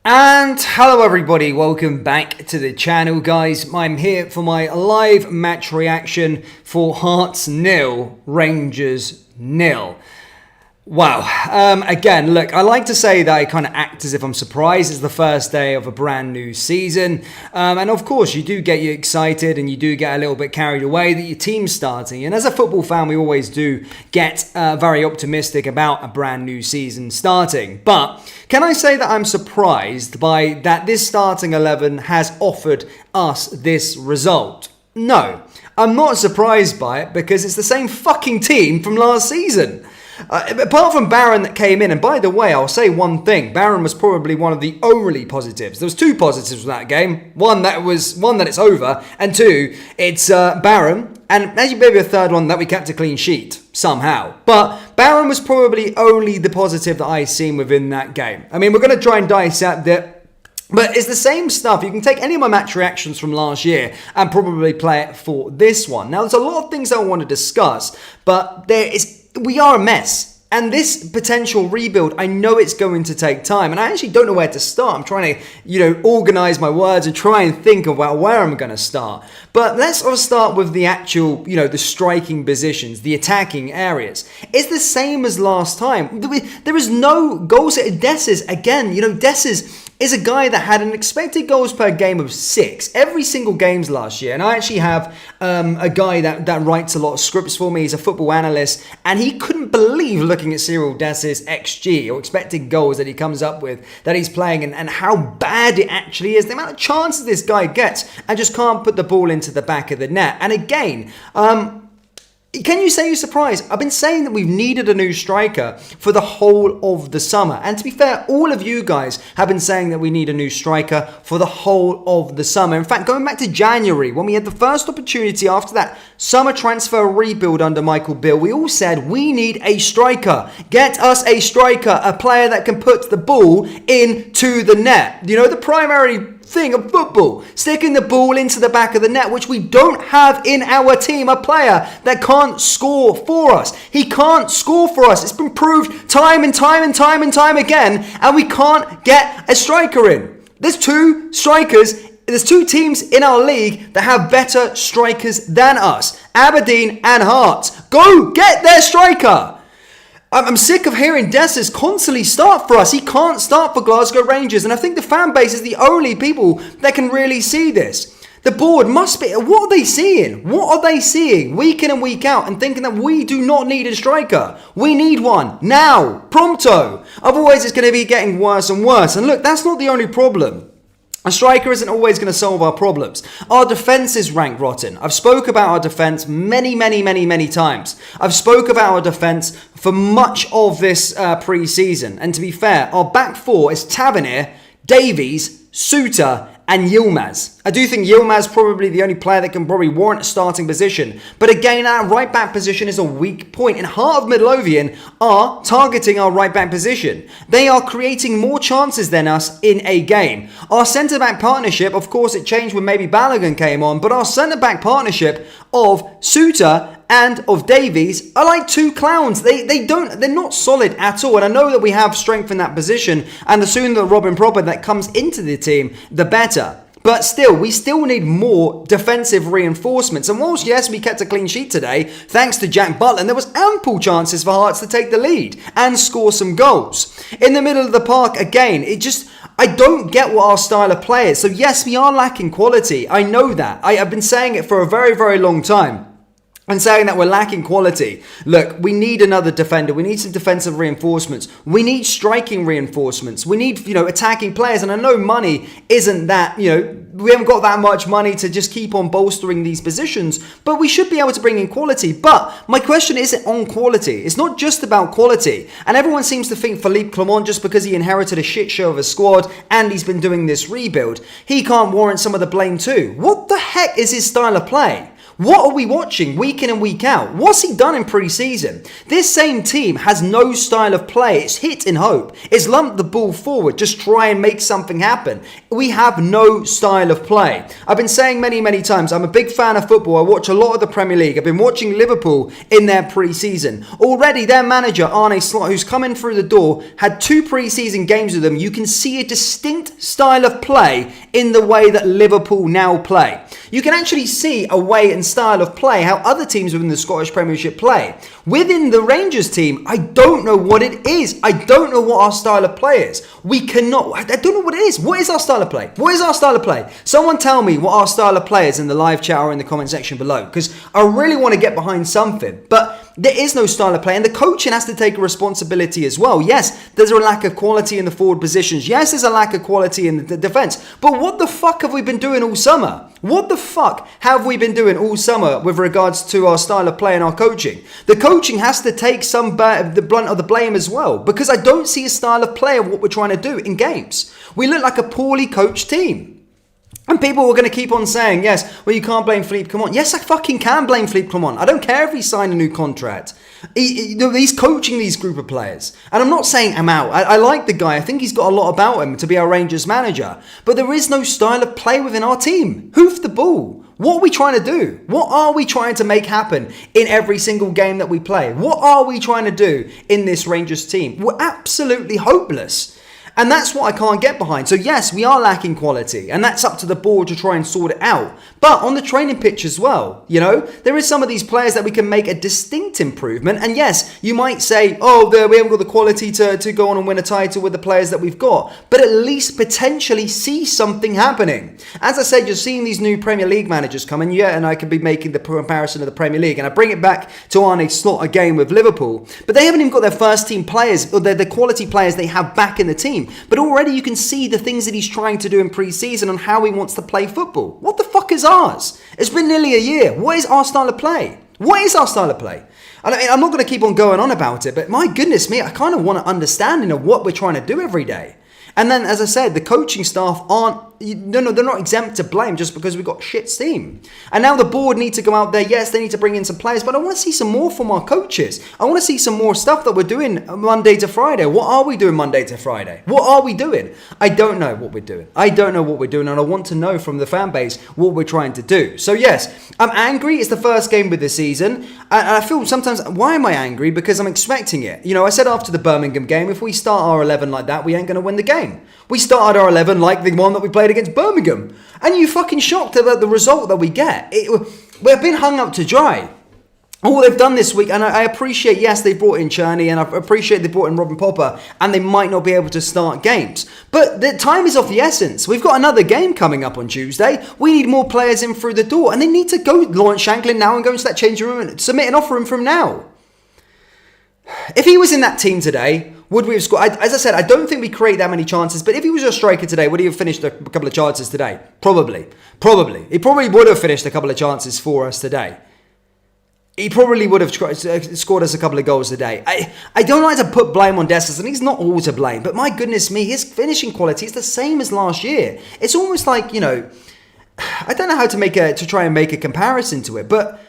And hello everybody, welcome back to the channel guys. I'm here for my live match reaction for Hearts 0, Rangers 0. Wow, again, look, I like to say that I kind of act as if I'm surprised. It's the first day of a brand new season. And of course, you do get you excited and you do get a little bit carried away that your team's starting. And as a football fan, we always do get very optimistic about a brand new season starting. But can I say that I'm surprised by that this starting 11 has offered us this result? No, I'm not surprised by it because it's the same fucking team from last season. Apart from Barron that came in, and by the way, I'll say one thing. Barron was probably one of the only positives. There was two positives from that game. One that it's over, and two, it's Barron, and maybe a third one that we kept a clean sheet somehow. But Barron was probably only the positive that I've seen within that game. I mean, we're going to try and dissect it. But it's the same stuff. You can take any of my match reactions from last year and probably play it for this one. Now, there's a lot of things I want to discuss, but we are a mess. And this potential rebuild, I know it's going to take time. And I actually don't know where to start. I'm trying to, organize my words and try and think about where I'm going to start. But let's start with the actual, the striking positions, the attacking areas. It's the same as last time. There is no goals. Des's, again, Des's is a guy that had an expected goals per game of 6 every single games last year. And I actually have a guy that writes a lot of scripts for me. He's a football analyst, and he couldn't believe looking at Cyril Dess's XG or expected goals that he comes up with that he's playing and how bad it actually is. The amount of chances this guy gets and just can't put the ball into the back of the net. And again, can you say you're surprised? I've been saying that we've needed a new striker for the whole of the summer. And to be fair, all of you guys have been saying that we need a new striker for the whole of the summer. In fact, going back to January, when we had the first opportunity after that summer transfer rebuild under Michael Beale, we all said we need a striker. Get us a striker, a player that can put the ball into the net. The primary thing of football, sticking the ball into the back of the net, which we don't have in our team. A player that can't score for us. He can't score for us. It's been proved time and time again, and we can't get a striker in. There's two teams in our league that have better strikers than us. Aberdeen and Hearts. Go get their striker. I'm sick of hearing Dessus constantly start for us. He can't start for Glasgow Rangers. And I think the fan base is the only people that can really see this. The board must be... What are they seeing? What are they seeing week in and week out and thinking that we do not need a striker? We need one now. Pronto. Otherwise, it's going to be getting worse and worse. And look, that's not the only problem. A striker isn't always going to solve our problems. Our defence is rank rotten. I've spoke about our defence many times. I've spoke about our defence for much of this pre-season. And to be fair, our back four is Tavernier, Davies, Suter and Yilmaz. I do think Yilmaz is probably the only player that can probably warrant a starting position. But again, our right back position is a weak point. And Heart of Midlothian are targeting our right back position. They are creating more chances than us in a game. Our centre back partnership, of course, it changed when maybe Balogun came on. But our centre back partnership of Suter and of Davies are like two clowns. They're not solid at all. And I know that we have strength in that position. And the sooner the Robin Proper that comes into the team, the better. But still, we still need more defensive reinforcements. And whilst, yes, we kept a clean sheet today, thanks to Jack Butland, there was ample chances for Hearts to take the lead and score some goals. In the middle of the park, again, I don't get what our style of play is. So yes, we are lacking quality. I know that. I've been saying it for a very, very long time. And saying that we're lacking quality. Look, we need another defender. We need some defensive reinforcements. We need striking reinforcements. We need, attacking players. And I know money isn't that, we haven't got that much money to just keep on bolstering these positions. But we should be able to bring in quality. But my question isn't on quality. It's not just about quality. And everyone seems to think Philippe Clement, just because he inherited a shit show of a squad and he's been doing this rebuild, he can't warrant some of the blame too. What the heck is his style of play? What are we watching week in and week out? What's he done in pre-season? This same team has no style of play. It's hit and hope. It's lump the ball forward, just try and make something happen. We have no style of play. I've been saying many times, I'm a big fan of football. I watch a lot of the Premier League. I've been watching Liverpool in their pre-season. Already their manager, Arne Slot, who's come in through the door, had 2 pre-season games with them. You can see a distinct style of play in the way that Liverpool now play. You can actually see a way and style of play how other teams within the Scottish Premiership play. Within the Rangers team, I don't know what it is. I don't know what our style of play is. I don't know what it is. What is our style of play? What is our style of play? Someone tell me what our style of play is in the live chat or in the comment section below, because I really want to get behind something. But there is no style of play, and the coaching has to take a responsibility as well. Yes, there's a lack of quality in the forward positions. Yes, there's a lack of quality in the defence. But what the fuck have we been doing all summer? What the fuck have we been doing all summer with regards to our style of play and our coaching? The coaching has to take the brunt of the blame as well, because I don't see a style of play of what we're trying to do in games. We look like a poorly coached team. And people are going to keep on saying, yes, well, you can't blame Philippe Clement. Yes, I fucking can blame Philippe Clement. I don't care if he signed a new contract. He's coaching these group of players. And I'm not saying I'm out. I like the guy. I think he's got a lot about him to be our Rangers manager. But there is no style of play within our team. Hoof the ball. What are we trying to do? What are we trying to make happen in every single game that we play? What are we trying to do in this Rangers team? We're absolutely hopeless. And that's what I can't get behind. So yes, we are lacking quality, and that's up to the board to try and sort it out. But on the training pitch as well, there is some of these players that we can make a distinct improvement. And yes, you might say, oh, we haven't got the quality to go on and win a title with the players that we've got. But at least potentially see something happening. As I said, you're seeing these new Premier League managers come in. Yeah, and I could be making the comparison of the Premier League. And I bring it back to Arne Slot again with Liverpool. But they haven't even got their first team players, or the quality players they have back in the team. But already you can see the things that he's trying to do in pre-season and how he wants to play football. What the fuck is ours? It's been nearly a year. What is our style of play? What is our style of play? I mean, I'm not going to keep on going on about it, but my goodness me, I kind of want to understand what we're trying to do every day. And then, as I said, the coaching staff they're not exempt to blame just because we've got shit team. And now the board need to go out there. Yes, they need to bring in some players, but I want to see some more from our coaches. I want to see some more stuff that we're doing Monday to Friday. What are we doing Monday to Friday? What are we doing? I don't know what we're doing. And I want to know from the fan base what we're trying to do. So yes, I'm angry. It's the first game of the season. And I feel sometimes, why am I angry? Because I'm expecting it. I said after the Birmingham game, if we start our 11 like that, we ain't going to win the game. We started our 11 like the one that we played against Birmingham. And you fucking shocked about the result that we get. We've been hung up to dry. All they've done this week, and I appreciate, yes, they brought in Cherney, and I appreciate they brought in Robin Popper, and they might not be able to start games. But the time is of the essence. We've got another game coming up on Tuesday. We need more players in through the door, and they need to go Lawrence Shanklin now and go into that changing room and submit an offer him from now. If he was in that team today, would we have scored? As I said, I don't think we create that many chances, but if he was a striker today, would he have finished a couple of chances today? Probably. He probably would have finished a couple of chances for us today. He probably would have scored us a couple of goals today. I don't like to put blame on Dessers, and he's not all to blame, but my goodness me, his finishing quality is the same as last year. It's almost like, I don't know how to try and make a comparison to it, but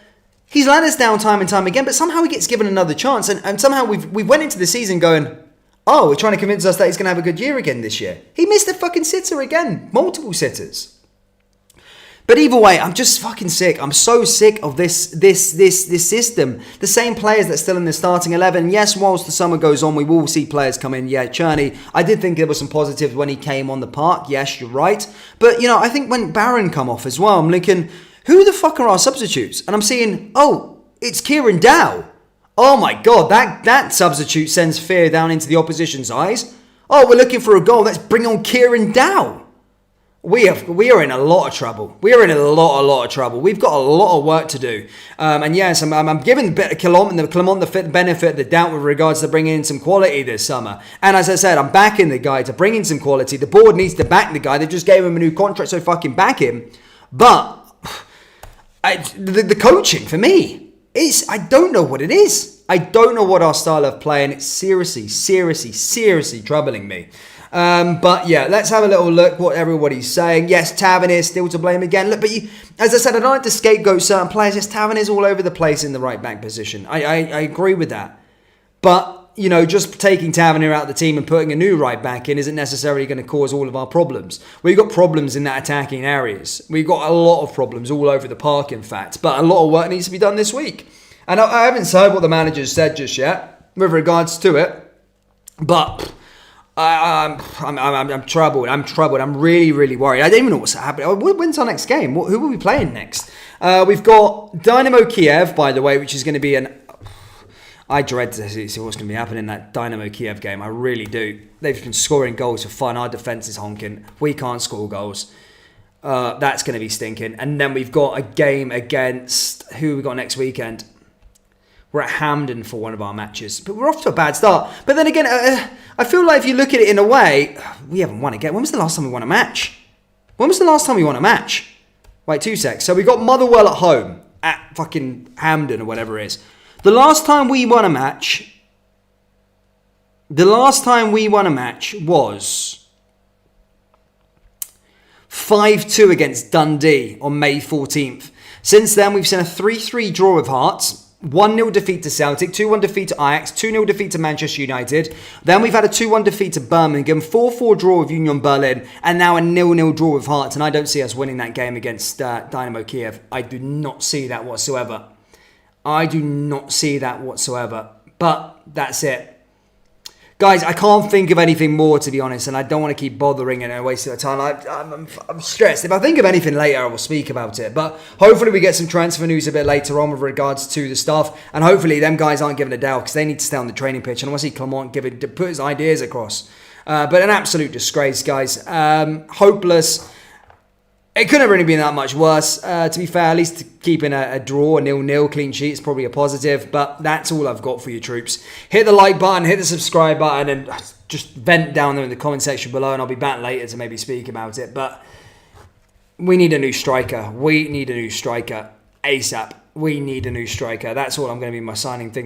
he's let us down time and time again, but somehow he gets given another chance, and somehow we went into the season going, oh, we're trying to convince us that he's going to have a good year again this year. He missed a fucking sitter again. Multiple sitters. But either way, I'm just fucking sick. I'm so sick of this system. The same players that's still in the starting 11. Yes, whilst the summer goes on, we will see players come in. Yeah, Cherney, I did think there were some positives when he came on the park. Yes, you're right. But, I think when Barron come off as well, I'm thinking, who the fuck are our substitutes? And I'm seeing, oh, it's Kieran Dow. Oh my God, that substitute sends fear down into the opposition's eyes. Oh, we're looking for a goal. Let's bring on Kieran Dow. We are in a lot of trouble. We are in a lot of trouble. We've got a lot of work to do. And yes, I'm giving Clement the benefit of the doubt with regards to bringing in some quality this summer. And as I said, I'm backing the guy to bring in some quality. The board needs to back the guy. They just gave him a new contract, so fucking back him. But the coaching for me, I don't know what it is. I don't know what our style of play, and it's seriously troubling me. But yeah, let's have a little look what everybody's saying. Yes, Tavernier still to blame again. Look, but as I said, I don't like to scapegoat certain players. Yes, Tavernier's all over the place in the right back position. I agree with that. But, you know, just taking Tavernier out of the team and putting a new right back in isn't necessarily going to cause all of our problems. We've got problems in that attacking areas. We've got a lot of problems all over the park, in fact. But a lot of work needs to be done this week. And I haven't heard what the manager's said just yet with regards to it. But I'm troubled. I'm really worried. I don't even know what's happening. When's our next game? Who will we playing next? We've got Dynamo Kiev, by the way, which is going to be I dread to see what's going to be happening in that Dynamo Kiev game. I really do. They've been scoring goals for fun. Our defence is honking. We can't score goals. That's going to be stinking. And then we've got a game against... Who we got next weekend? We're at Hampden for one of our matches. But we're off to a bad start. But then again, I feel like if you look at it in a way, we haven't won a game. When was the last time we won a match? Wait, 2 secs. So we got Motherwell at home at fucking Hampden or whatever it is. The last time we won a match was 5-2 against Dundee on May 14th. Since then, we've seen a 3-3 draw with Hearts, 1-0 defeat to Celtic, 2-1 defeat to Ajax, 2-0 defeat to Manchester United. Then we've had a 2-1 defeat to Birmingham, 4-4 draw with Union Berlin, and now a 0-0 draw with Hearts. And I don't see us winning that game against Dynamo Kiev. I do not see that whatsoever. But that's it. Guys, I can't think of anything more, to be honest, and I don't want to keep bothering and wasting the time. I'm stressed. If I think of anything later, I will speak about it. But hopefully we get some transfer news a bit later on with regards to the stuff. And hopefully them guys aren't giving a doubt because they need to stay on the training pitch. And I want to see Clement put his ideas across. But an absolute disgrace, guys. Hopeless. It couldn't have really been that much worse. To be fair, at least keeping a draw, a 0-0 clean sheet is probably a positive. But that's all I've got for you, troops. Hit the like button, hit the subscribe button, and just vent down there in the comment section below. And I'll be back later to maybe speak about it. But we need a new striker. ASAP. We need a new striker. That's all I'm going to be my signing thing off.